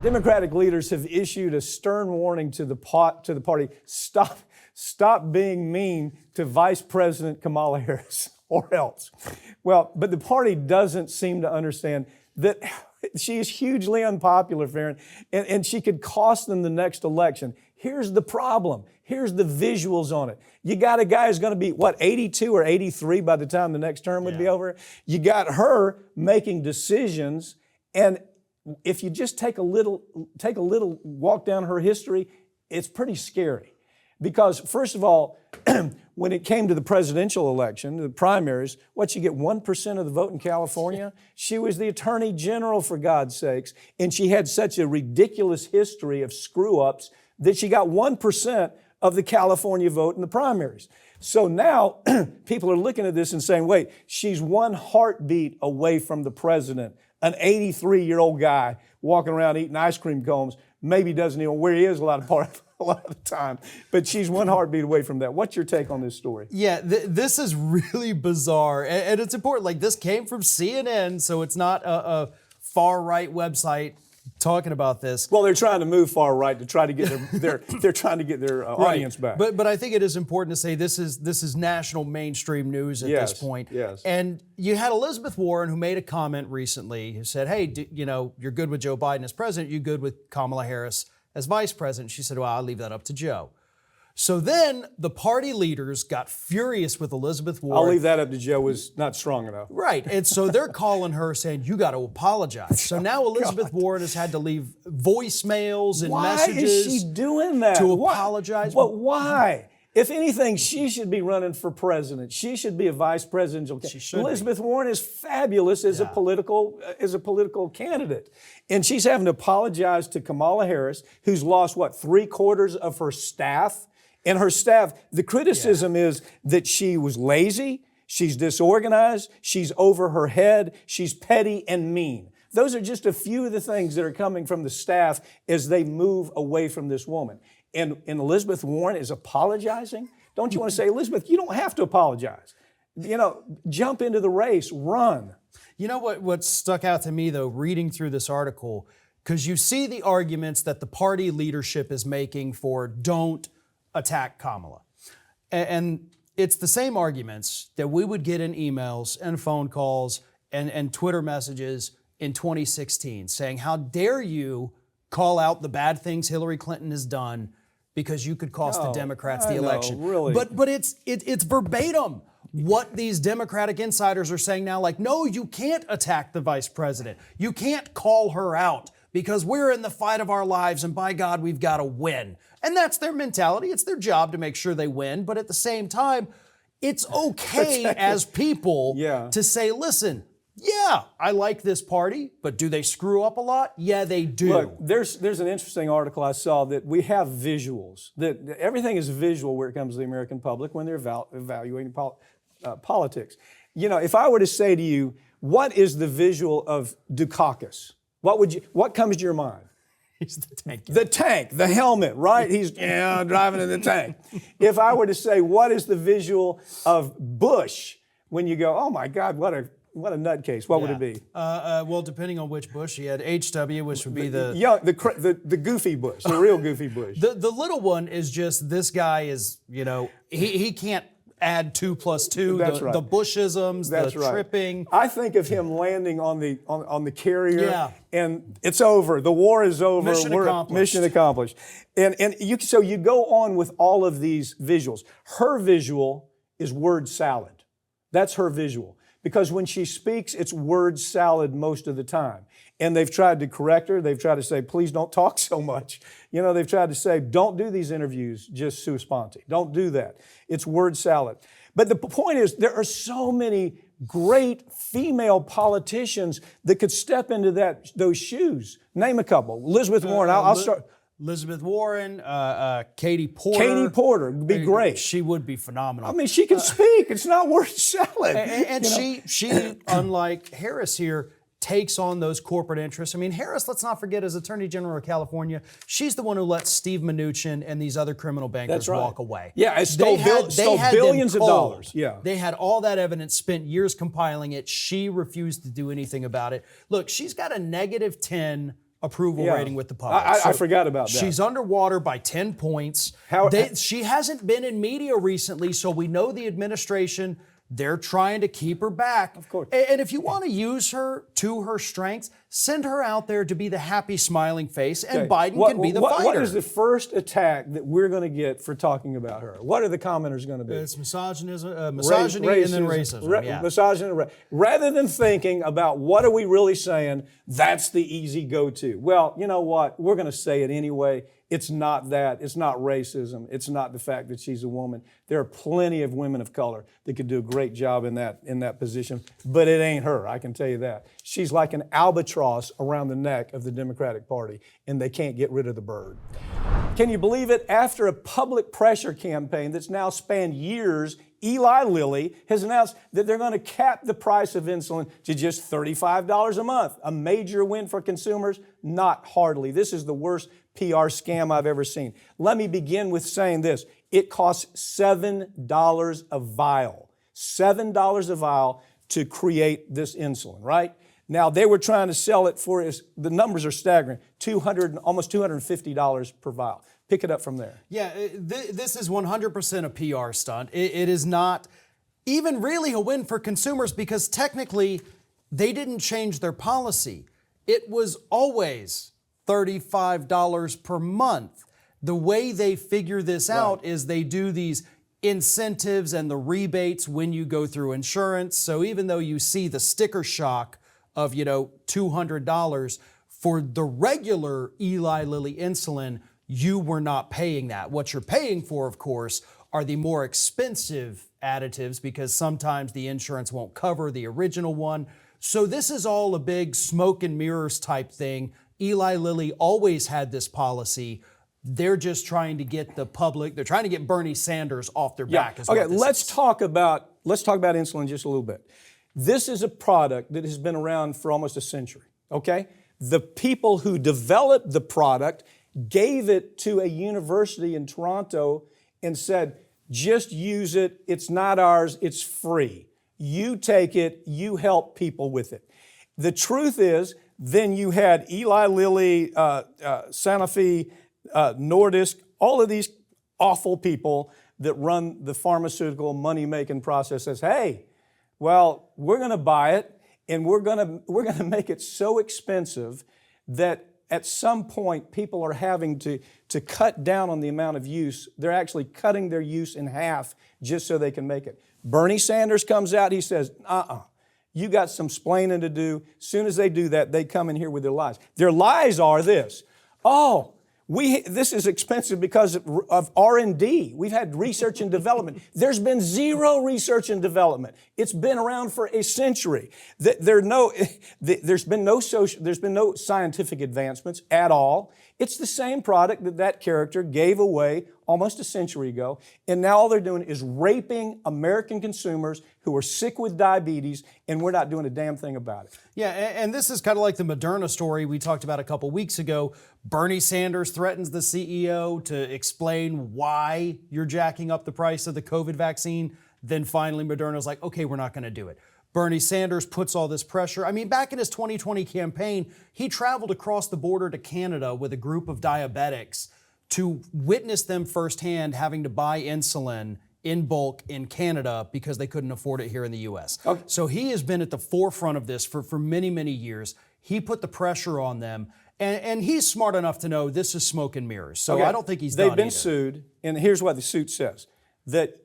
Democratic leaders have issued a stern warning to the party. Stop being mean to Vice President Kamala Harris, or else. Well, but the party doesn't seem to understand that she is hugely unpopular, Farron, and she could cost them the next election. Here's the problem. Here's the visuals on it. You got a guy who's going to be, 82 or 83 by the time the next term would be over? You got her making decisions, and if you just take a little walk down her history, it's pretty scary. Because first of all, when it came to the presidential election, the primaries, you get 1% of the vote in California? She was the attorney general, for God's sakes, and she had such a ridiculous history of screw-ups that she got 1% of the California vote in the primaries. So now people are looking at this and saying, wait, she's one heartbeat away from the president. An 83-year-old guy walking around eating ice cream cones, maybe doesn't even know where he is a lot of the time, but she's one heartbeat away from that. What's your take on this story? Yeah, this is really bizarre, and it's important. Like, this came from CNN, so it's not a far-right website talking about this. Well, they're trying to move far right to try to get they're trying to get their audience back. But I think it is important to say this is national mainstream news at this point. Yes. And you had Elizabeth Warren, who made a comment recently, who said, "Hey, you're good with Joe Biden as president. You good with Kamala Harris as vice president?" She said, "Well, I'll leave that up to Joe." So then the party leaders got furious with Elizabeth Warren. I'll leave that up to Joe was not strong enough. Right. And so they're calling her saying, you got to apologize. So now Elizabeth Warren has had to leave voicemails and messages. Why is she doing that? To apologize. But why? If anything, she should be running for president. She should be a vice presidential candidate. She should Elizabeth Warren is fabulous as a political candidate. And she's having to apologize to Kamala Harris, who's lost, 3/4 of her staff? And her staff, the criticism is that she was lazy, she's disorganized, she's over her head, she's petty and mean. Those are just a few of the things that are coming from the staff as they move away from this woman. And Elizabeth Warren is apologizing? Don't you want to say, Elizabeth, you don't have to apologize. Jump into the race, run. You know what stuck out to me, though, reading through this article, because you see the arguments that the party leadership is making for don't attack Kamala. And it's the same arguments that we would get in emails and phone calls and Twitter messages in 2016 saying, how dare you call out the bad things Hillary Clinton has done because you could cost the Democrats the election. Really. But it's verbatim what these Democratic insiders are saying now, like, no, you can't attack the vice president. You can't call her out because we're in the fight of our lives and by God, we've got to win. And that's their mentality. It's their job to make sure they win. But at the same time, it's okay as people to say, listen, yeah, I like this party, but do they screw up a lot? Yeah, they do. Look, there's an interesting article I saw that we have visuals, that everything is visual where it comes to the American public when they're evaluating politics. If I were to say to you, what is the visual of Dukakis? What comes to your mind? He's the tank. The tank, the helmet, right? He's driving in the tank. If I were to say, what is the visual of Bush when you go, oh my God, what a nutcase? What would it be? Well, depending on which Bush, he had HW, which would be the goofy Bush, the real goofy Bush. The little one is just this guy is, he can't add 2 + 2. That's right. The Bushisms, That's the right. tripping. I think of him landing on the carrier, and it's over. The war is over. Mission accomplished. And you go on with all of these visuals. Her visual is word salad. That's her visual. Because when she speaks, it's word salad most of the time. And they've tried to correct her. They've tried to say, please don't talk so much. They've tried to say, don't do these interviews just sua sponte. Don't do that. It's word salad. But the point is, there are so many great female politicians that could step into those shoes. Name a couple. Elizabeth Warren, I'll start. Elizabeth Warren, Katie Porter. Katie Porter would be great. She would be phenomenal. I mean, she can speak. It's not word salad. And she, unlike Harris here, takes on those corporate interests. I mean, Harris, let's not forget, as Attorney General of California, she's the one who let Steve Mnuchin and these other criminal bankers walk away. Yeah, stole billions of dollars. Yeah. They had all that evidence, spent years compiling it. She refused to do anything about it. Look, she's got a -10 approval Yeah. rating with the public. I forgot about that. She's underwater by 10 points. She hasn't been in media recently, so we know the administration, they're trying to keep her back. Of course. And if you want to use her to her strengths, send her out there to be the happy, smiling face, and Biden can be the fighter. What is the first attack that we're going to get for talking about her? What are the commenters going to be? It's misogyny and then racism. Yeah. Misogyny. Rather than thinking about what are we really saying, that's the easy go-to. Well, you know what? We're going to say it anyway. It's not that. It's not racism. It's not the fact that she's a woman. There are plenty of women of color that could do a great job in that position, but it ain't her, I can tell you that. She's like an albatross around the neck of the Democratic Party, and they can't get rid of the bird. Can you believe it? After a public pressure campaign that's now spanned years, Eli Lilly has announced that they're going to cap the price of insulin to just $35 a month. A major win for consumers? Not hardly. This is the worst PR scam I've ever seen. Let me begin with saying this. It costs $7 a vial. $7 a vial to create this insulin, right? Now, they were trying to sell it for, the numbers are staggering, almost $250 per vial. Pick it up from there. Yeah, this is 100% a PR stunt. It is not even really a win for consumers because technically they didn't change their policy. It was always $35 per month. The way they figure this out is they do these incentives and the rebates when you go through insurance. So even though you see the sticker shock of, $200 for the regular Eli Lilly insulin, you were not paying that. What you're paying for, of course, are the more expensive additives because sometimes the insurance won't cover the original one. So this is all a big smoke and mirrors type thing. Eli Lilly always had this policy. They're just trying to get the public, they're trying to get Bernie Sanders off their back. Okay, let's talk about insulin just a little bit. This is a product that has been around for almost a century, okay? The people who developed the product gave it to a university in Toronto and said, just use it, it's not ours, it's free. You take it, you help people with it. The truth is, then you had Eli Lilly, Sanofi, Nordisk, all of these awful people that run the pharmaceutical money-making process says, hey, well, we're going to buy it and we're going to make it so expensive that at some point people are having to cut down on the amount of use. They're actually cutting their use in half just so they can make it. Bernie Sanders comes out, he says, you got some splaining to do. As soon as they do that, they come in here with their lies. Their lies are this, this is expensive because of R&D. We've had research and development. There's been zero research and development. It's been around for a century. There's been no scientific advancements at all. It's the same product that character gave away almost a century ago, and now all they're doing is raping American consumers who are sick with diabetes, and we're not doing a damn thing about it. Yeah, and this is kind of like the Moderna story we talked about a couple weeks ago. Bernie Sanders threatens the CEO to explain why you're jacking up the price of the COVID vaccine. Then finally, Moderna's like, okay, we're not going to do it. Bernie Sanders puts all this pressure. I mean, back in his 2020 campaign, he traveled across the border to Canada with a group of diabetics to witness them firsthand having to buy insulin in bulk in Canada because they couldn't afford it here in the U.S. Okay. So he has been at the forefront of this for many, many years. He put the pressure on them, and he's smart enough to know this is smoke and mirrors. So I don't think he's done They've been sued, and here's what the suit says. That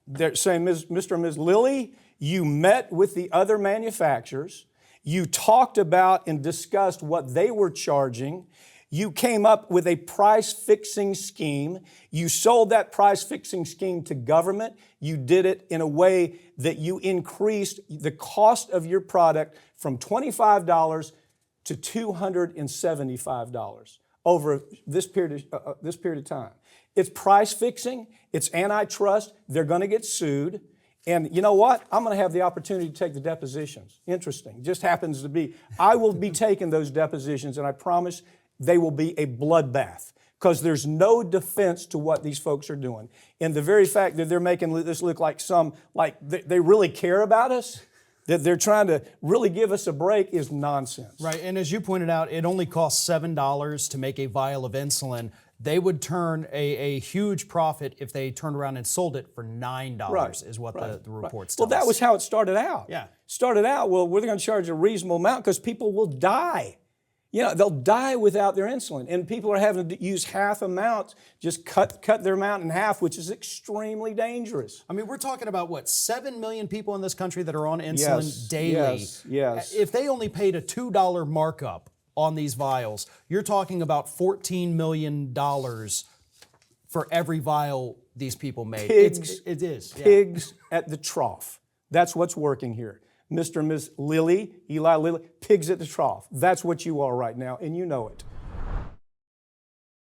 they're saying, Mr. and Ms. Lilly, you met with the other manufacturers, you talked about and discussed what they were charging, you came up with a price-fixing scheme. You sold that price-fixing scheme to government. You did it in a way that you increased the cost of your product from $25 to $275 over this period of time. It's price-fixing. It's antitrust. They're going to get sued. And you know what? I'm going to have the opportunity to take the depositions. Interesting. Just happens to be. I will be taking those depositions, and I promise they will be a bloodbath because there's no defense to what these folks are doing. And the very fact that they're making this look like they really care about us, that they're trying to really give us a break is nonsense. Right, and as you pointed out, it only costs $7 to make a vial of insulin. They would turn a huge profit if they turned around and sold it for $9, is what the reports tell Well, that us. was how it started out. Yeah. Started out, well, we're going to charge a reasonable amount because people will die. You know, they'll die without their insulin. And people are having to use half amounts, just cut their amount in half, which is extremely dangerous. I mean, we're talking about, what, 7 million people in this country that are on insulin daily. Yes. If they only paid a $2 markup on these vials, you're talking about $14 million for every vial these people made. Pigs, It is. Yeah. Pigs at the trough. That's what's working here. Mr. and Ms. Eli Lilly, pigs at the trough. That's what you are right now, and you know it.